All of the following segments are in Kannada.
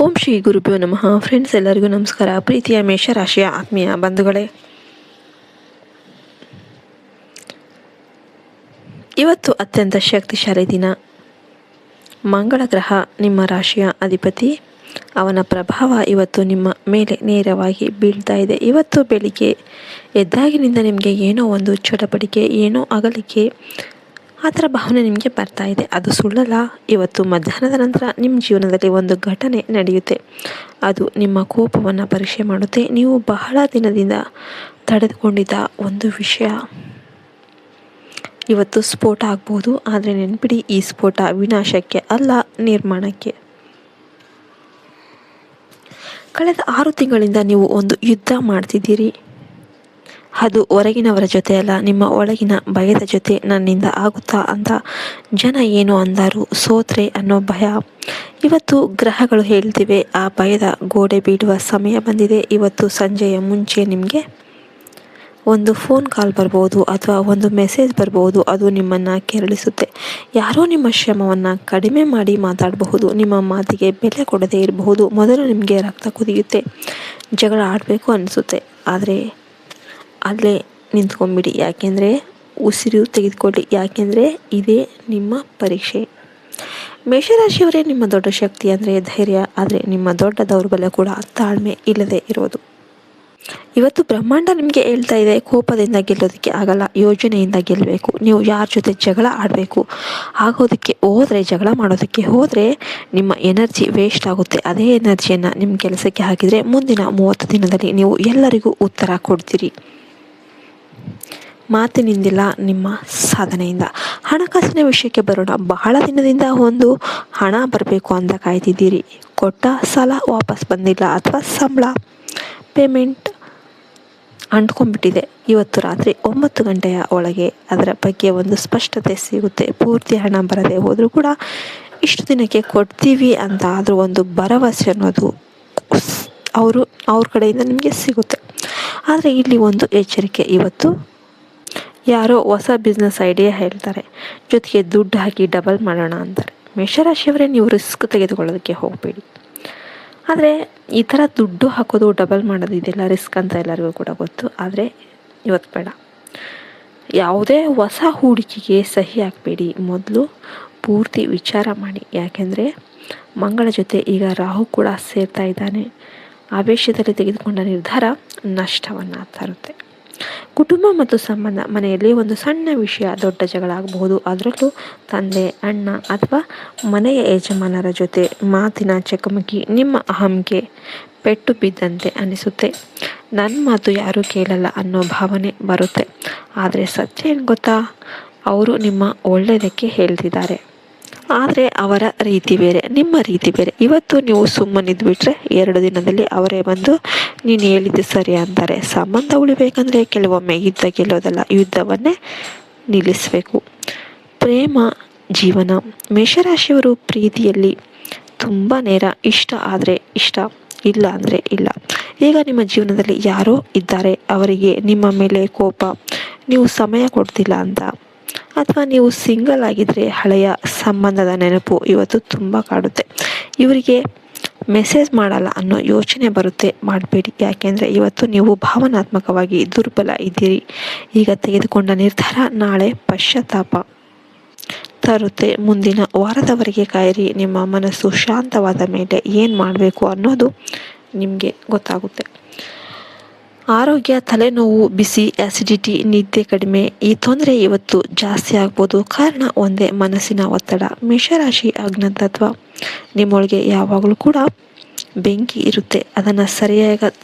ಓಂ ಶ್ರೀ ಗುರುಭ್ಯೋ ನಮಃ. ಫ್ರೆಂಡ್ಸ್, ಎಲ್ಲರಿಗೂ ನಮಸ್ಕಾರ. ಪ್ರೀತಿಯ ಮೇಷರಾಶಿಯ ಆತ್ಮೀಯ ಬಂಧುಗಳೇ, ಇವತ್ತು ಅತ್ಯಂತ ಶಕ್ತಿಶಾಲಿ ದಿನ. ಮಂಗಳ ಗ್ರಹ ನಿಮ್ಮ ರಾಶಿಯ ಅಧಿಪತಿ. ಅವನ ಪ್ರಭಾವ ಇವತ್ತು ನಿಮ್ಮ ಮೇಲೆ ನೇರವಾಗಿ ಬೀಳ್ತಾ ಇದೆ. ಇವತ್ತು ಬೆಳಿಗ್ಗೆ ಎದ್ದಾಗಿನಿಂದ ನಿಮಗೆ ಏನೋ ಒಂದು ಚಟಪಟಿಕೆ, ಏನೋ ಅಗಲಿಕೆ, ಆ ಥರ ಭಾವನೆ ನಿಮಗೆ ಬರ್ತಾ ಇದೆ. ಅದು ಸುಳ್ಳಲ್ಲ. ಇವತ್ತು ಮಧ್ಯಾಹ್ನದ ನಂತರ ನಿಮ್ಮ ಜೀವನದಲ್ಲಿ ಒಂದು ಘಟನೆ ನಡೆಯುತ್ತೆ. ಅದು ನಿಮ್ಮ ಕೋಪವನ್ನು ಪರೀಕ್ಷೆ ಮಾಡುತ್ತೆ. ನೀವು ಬಹಳ ದಿನದಿಂದ ತಡೆದುಕೊಂಡಿದ್ದ ಒಂದು ವಿಷಯ ಇವತ್ತು ಸ್ಫೋಟ ಆಗ್ಬೋದು. ಆದರೆ ನೆನ್ಪಿಡಿ, ಈ ಸ್ಫೋಟ ವಿನಾಶಕ್ಕೆ ಅಲ್ಲ, ನಿರ್ಮಾಣಕ್ಕೆ. ಕಳೆದ 6 ತಿಂಗಳಿಂದ ನೀವು ಒಂದು ಯುದ್ಧ ಮಾಡ್ತಿದ್ದೀರಿ. ಅದು ಹೊರಗಿನವರ ಜೊತೆ ಅಲ್ಲ, ನಿಮ್ಮ ಒಳಗಿನ ಭಯದ ಜೊತೆ. ನನ್ನಿಂದ ಆಗುತ್ತಾ ಅಂತ ಜನ ಏನು ಅಂದಾರು, ಸೋತ್ರೆ ಅನ್ನೋ ಭಯ. ಇವತ್ತು ಗ್ರಹಗಳು ಹೇಳ್ತಿವೆ, ಆ ಭಯದ ಗೋಡೆ ಬೀಳುವ ಸಮಯ ಬಂದಿದೆ. ಇವತ್ತು ಸಂಜೆಯ ಮುಂಚೆ ನಿಮಗೆ ಒಂದು ಫೋನ್ ಕಾಲ್ ಬರ್ಬೋದು ಅಥವಾ ಒಂದು ಮೆಸೇಜ್ ಬರ್ಬೋದು. ಅದು ನಿಮ್ಮನ್ನು ಕೆರಳಿಸುತ್ತೆ. ಯಾರೋ ನಿಮ್ಮ ಶ್ರಮವನ್ನು ಕಡಿಮೆ ಮಾಡಿ ಮಾತಾಡಬಹುದು. ನಿಮ್ಮ ಮಾತಿಗೆ ಬೆಲೆ ಕೊಡದೇ ಇರಬಹುದು. ಮೊದಲು ನಿಮಗೆ ರಕ್ತ ಕುದಿಯುತ್ತೆ, ಜಗಳ ಆಡಬೇಕು ಅನಿಸುತ್ತೆ. ಆದರೆ ಅಲ್ಲೇ ನಿಂತ್ಕೊಂಡ್ಬಿಡಿ. ಯಾಕೆಂದರೆ ಉಸಿರು ತೆಗೆದುಕೊಳ್ಳಿ. ಯಾಕೆಂದರೆ ಇದೇ ನಿಮ್ಮ ಪರೀಕ್ಷೆ. ಮೇಷರಾಶಿಯವರೇ, ನಿಮ್ಮ ದೊಡ್ಡ ಶಕ್ತಿ ಅಂದರೆ ಧೈರ್ಯ. ಆದರೆ ನಿಮ್ಮ ದೊಡ್ಡ ದೌರ್ಬಲ್ಯ ಕೂಡ ತಾಳ್ಮೆ ಇಲ್ಲದೆ ಇರೋದು. ಇವತ್ತು ಬ್ರಹ್ಮಾಂಡ ನಿಮಗೆ ಹೇಳ್ತಾ ಇದೆ, ಕೋಪದಿಂದ ಗೆಲ್ಲೋದಕ್ಕೆ ಆಗಲ್ಲ, ಯೋಜನೆಯಿಂದ ಗೆಲ್ಲಬೇಕು. ನೀವು ಯಾರ ಜೊತೆ ಜಗಳ ಆಡಬೇಕು ಆಗೋದಕ್ಕೆ ಹೋದರೆ, ಜಗಳ ಮಾಡೋದಕ್ಕೆ ಹೋದರೆ ನಿಮ್ಮ ಎನರ್ಜಿ ವೇಸ್ಟ್ ಆಗುತ್ತೆ. ಅದೇ ಎನರ್ಜಿಯನ್ನು ನಿಮ್ಮ ಕೆಲಸಕ್ಕೆ ಹಾಕಿದರೆ ಮುಂದಿನ 30 ದಿನದಲ್ಲಿ ನೀವು ಎಲ್ಲರಿಗೂ ಉತ್ತರ ಕೊಡ್ತೀರಿ. ಮಾತಿನಿಂದಿಲ್ಲ, ನಿಮ್ಮ ಸಾಧನೆಯಿಂದ. ಹಣಕಾಸಿನ ವಿಷಯಕ್ಕೆ ಬರೋಣ. ಬಹಳ ದಿನದಿಂದ ಒಂದು ಹಣ ಬರಬೇಕು ಅಂತ ಕಾಯ್ತಿದ್ದೀರಿ. ಕೊಟ್ಟ ಸಾಲ ವಾಪಸ್ ಬಂದಿಲ್ಲ, ಅಥವಾ ಸಂಬಳ ಪೇಮೆಂಟ್ ಅಂಟ್ಕೊಂಡ್ಬಿಟ್ಟಿದೆ. ಇವತ್ತು ರಾತ್ರಿ 9 ಗಂಟೆಯ ಒಳಗೆ ಅದರ ಬಗ್ಗೆ ಒಂದು ಸ್ಪಷ್ಟತೆ ಸಿಗುತ್ತೆ. ಪೂರ್ತಿ ಹಣ ಬರದೆ ಹೋದರೂ ಕೂಡ ಇಷ್ಟು ದಿನಕ್ಕೆ ಕೊಡ್ತೀವಿ ಅಂತ ಆದರೂ ಒಂದು ಭರವಸೆ ಅನ್ನೋದು ಅವ್ರ ಕಡೆಯಿಂದ ನಿಮಗೆ ಸಿಗುತ್ತೆ. ಆದರೆ ಇಲ್ಲಿ ಒಂದು ಎಚ್ಚರಿಕೆ. ಇವತ್ತು ಯಾರೋ ಹೊಸ ಬಿಸ್ನೆಸ್ ಐಡಿಯಾ ಹೇಳ್ತಾರೆ, ಜೊತೆಗೆ ದುಡ್ಡು ಹಾಕಿ ಡಬಲ್ ಮಾಡೋಣ ಅಂತಾರೆ. ಮೇಷರಾಶಿಯವರೇ, ನೀವು ರಿಸ್ಕ್ ತೆಗೆದುಕೊಳ್ಳೋದಕ್ಕೆ ಹೋಗಬೇಡಿ. ಆದರೆ ಈ ಥರ ದುಡ್ಡು ಹಾಕೋದು, ಡಬಲ್ ಮಾಡೋದು, ಇದೆಲ್ಲ ರಿಸ್ಕ್ ಅಂತ ಎಲ್ಲರಿಗೂ ಕೂಡ ಗೊತ್ತು. ಆದರೆ ಇವತ್ತು ಬೇಡ. ಯಾವುದೇ ಹೊಸ ಹೂಡಿಕೆಗೆ ಸಹಿ ಹಾಕಬೇಡಿ. ಮೊದಲು ಪೂರ್ತಿ ವಿಚಾರ ಮಾಡಿ. ಯಾಕೆಂದರೆ ಮಂಗಳ ಜೊತೆ ಈಗ ರಾಹು ಕೂಡ ಸೇರ್ತಾ ಇದ್ದಾನೆ. ಆವೇಶದಲ್ಲಿ ತೆಗೆದುಕೊಂಡ ನಿರ್ಧಾರ ನಷ್ಟವನ್ನು ತರುತ್ತೆ. ಕುಟುಂಬ ಮತ್ತು ಸಂಬಂಧ. ಮನೆಯಲ್ಲಿ ಒಂದು ಸಣ್ಣ ವಿಷಯ ದೊಡ್ಡ ಜಗಳ ಆಗಬಹುದು. ಅದರಲ್ಲೂ ತಂದೆ, ಅಣ್ಣ ಅಥವಾ ಮನೆಯ ಯಜಮಾನರ ಜೊತೆ ಮಾತಿನ ಚಕಮಕಿ ನಿಮ್ಮ ಅಹಂಗೆ ಪೆಟ್ಟು ಬಿದ್ದಂತೆ ಅನಿಸುತ್ತೆ. ನನ್ನ ಮಾತು ಯಾರೂ ಕೇಳಲ್ಲ ಅನ್ನೋ ಭಾವನೆ ಬರುತ್ತೆ. ಆದರೆ ಸತ್ಯ ಏನು ಗೊತ್ತಾ, ಅವರು ನಿಮ್ಮ ಒಳ್ಳೆಯದಕ್ಕೆ ಹೇಳ್ತಿದ್ದಾರೆ. ಆದರೆ ಅವರ ರೀತಿ ಬೇರೆ, ನಿಮ್ಮ ರೀತಿ ಬೇರೆ. ಇವತ್ತು ನೀವು ಸುಮ್ಮನಿದ್ಬಿಟ್ರೆ 2 ದಿನದಲ್ಲಿ ಅವರೇ ಬಂದು ನೀನು ಹೇಳಿದ್ದು ಸರಿ ಅಂತಾರೆ. ಸಂಬಂಧ ಉಳಿಬೇಕಂದ್ರೆ ಕೆಲವೊಮ್ಮೆ ಯುದ್ಧ ಗೆಲ್ಲೋದಲ್ಲ, ಯುದ್ಧವನ್ನೇ ನಿಲ್ಲಿಸಬೇಕು. ಪ್ರೇಮ ಜೀವನ. ಮೇಷರಾಶಿಯವರು ಪ್ರೀತಿಯಲ್ಲಿ ತುಂಬ ನೇರ. ಇಷ್ಟ ಆದರೆ ಇಷ್ಟ, ಇಲ್ಲ ಅಂದರೆ ಇಲ್ಲ. ಈಗ ನಿಮ್ಮ ಜೀವನದಲ್ಲಿ ಯಾರೋ ಇದ್ದಾರೆ, ಅವರಿಗೆ ನಿಮ್ಮ ಮೇಲೆ ಕೋಪ, ನೀವು ಸಮಯ ಕೊಡ್ತಿಲ್ಲ ಅಂತ. ಅಥವಾ ನೀವು ಸಿಂಗಲ್ ಆಗಿದ್ದರೆ ಹಳೆಯ ಸಂಬಂಧದ ನೆನಪು ಇವತ್ತು ತುಂಬ ಕಾಡುತ್ತೆ. ಇವರಿಗೆ ಮೆಸೇಜ್ ಮಾಡಲ್ಲ ಅನ್ನೋ ಯೋಚನೆ ಬರುತ್ತೆ. ಮಾಡಬೇಡಿ. ಯಾಕೆಂದರೆ ಇವತ್ತು ನೀವು ಭಾವನಾತ್ಮಕವಾಗಿ ದುರ್ಬಲ ಇದ್ದೀರಿ. ಈಗ ತೆಗೆದುಕೊಂಡ ನಿರ್ಧಾರ ನಾಳೆ ಪಶ್ಚಾತ್ತಾಪ ತರುತ್ತೆ. ಮುಂದಿನ ವಾರದವರೆಗೆ ಕಾಯಿರಿ. ನಿಮ್ಮ ಮನಸ್ಸು ಶಾಂತವಾದ ಮೇಲೆ ಏನು ಮಾಡಬೇಕು ಅನ್ನೋದು ನಿಮಗೆ ಗೊತ್ತಾಗುತ್ತೆ. ಆರೋಗ್ಯ. ತಲೆನೋವು, ಬಿಸಿ, ಆ್ಯಸಿಡಿಟಿ, ನಿದ್ದೆ ಕಡಿಮೆ, ಈ ತೊಂದರೆ ಇವತ್ತು ಜಾಸ್ತಿ ಆಗ್ಬೋದು. ಕಾರಣ ಒಂದೇ, ಮನಸ್ಸಿನ ಒತ್ತಡ. ಮೇಷರಾಶಿ ಅಗ್ನತತ್ವ. ನಿಮ್ಮೊಳಗೆ ಯಾವಾಗಲೂ ಕೂಡ ಬೆಂಕಿ ಇರುತ್ತೆ. ಅದನ್ನು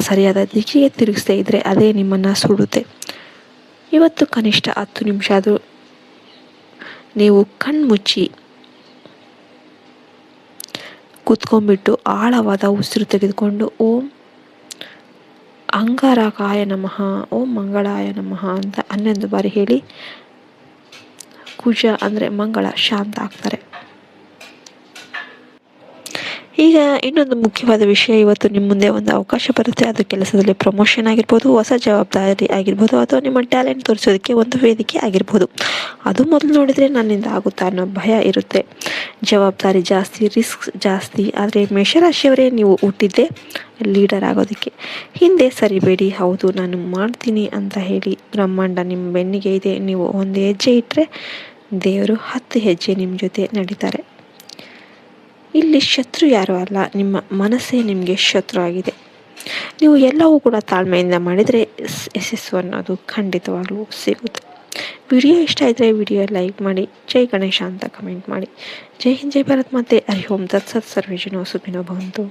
ಸರಿಯಾದ ದಿಕ್ಕಿಗೆ ತಿರುಗಿಸದೇ ಇದ್ದರೆ ಅದೇ ನಿಮ್ಮನ್ನು ಸುಡುತ್ತೆ. ಇವತ್ತು ಕನಿಷ್ಠ 10 ನಿಮಿಷ ಆದರೂ ನೀವು ಕಣ್ಮುಚ್ಚಿ ಕೂತ್ಕೊಂಡ್ಬಿಟ್ಟು ಆಳವಾದ ಉಸಿರು ತೆಗೆದುಕೊಂಡು ಓಂ ಅಂಗಾರಕಾಯ ನಮಃ, ಓಂ ಮಂಗಳಾಯ ನಮಃ ಅಂತ 11 ಬಾರಿ ಹೇಳಿ. ಕುಜ ಅಂದರೆ ಮಂಗಳ ಶಾಂತ ಆಗ್ತಾರೆ. ಈಗ ಇನ್ನೊಂದು ಮುಖ್ಯವಾದ ವಿಷಯ, ಇವತ್ತು ನಿಮ್ಮ ಮುಂದೆ ಒಂದು ಅವಕಾಶ ಬರುತ್ತೆ. ಅದು ಕೆಲಸದಲ್ಲಿ ಪ್ರಮೋಷನ್ ಆಗಿರ್ಬೋದು, ಹೊಸ ಜವಾಬ್ದಾರಿ ಆಗಿರ್ಬೋದು, ಅಥವಾ ನಿಮ್ಮ ಟ್ಯಾಲೆಂಟ್ ತೋರಿಸೋದಕ್ಕೆ ಒಂದು ವೇದಿಕೆ ಆಗಿರ್ಬೋದು. ಅದು ಮೊದಲು ನೋಡಿದರೆ ನನ್ನಿಂದ ಆಗುತ್ತಾ ಅನ್ನೋ ಭಯ ಇರುತ್ತೆ. ಜವಾಬ್ದಾರಿ ಜಾಸ್ತಿ, ರಿಸ್ಕ್ ಜಾಸ್ತಿ. ಆದರೆ ಮೇಷರಾಶಿಯವರೇ, ನೀವು ಹುಟ್ಟಿದ್ದೇ ಲೀಡರ್ ಆಗೋದಕ್ಕೆ. ಹಿಂದೆ ಸರಿಬೇಡಿ, ಹೌದು ನಾನು ಮಾಡ್ತೀನಿ ಅಂತ ಹೇಳಿ. ಬ್ರಹ್ಮಾಂಡ ನಿಮ್ಮ ಬೆನ್ನಿಗೆ ಇದೆ. ನೀವು ಒಂದು ಹೆಜ್ಜೆ ಇಟ್ಟರೆ ದೇವರು 10 ಹೆಜ್ಜೆ ನಿಮ್ಮ ಜೊತೆ ನಡೀತಾರೆ. ಇಲ್ಲಿ ಶತ್ರು ಯಾರೂ ಅಲ್ಲ, ನಿಮ್ಮ ಮನಸ್ಸೇ ನಿಮಗೆ ಶತ್ರು ಆಗಿದೆ. ನೀವು ಎಲ್ಲವೂ ಕೂಡ ತಾಳ್ಮೆಯಿಂದ ಮಾಡಿದರೆ ಯಶಸ್ಸು ಅನ್ನೋದು ಖಂಡಿತವಾಗ್ಲೂ ಸಿಗುತ್ತೆ. ವಿಡಿಯೋ ಇಷ್ಟ ಇದ್ದರೆ ವಿಡಿಯೋ ಲೈಕ್ ಮಾಡಿ, ಜೈ ಗಣೇಶ ಅಂತ ಕಮೆಂಟ್ ಮಾಡಿ. ಜೈ ಹಿಂದ್, ಜೈ ಭಾರತ್ ಮಾತೆ. ಹರಿ ಓಂ ತತ್ಸತ್. ಸರ್ವೇ ಜನ ಸುಖಿನೋ ಭವಂತು.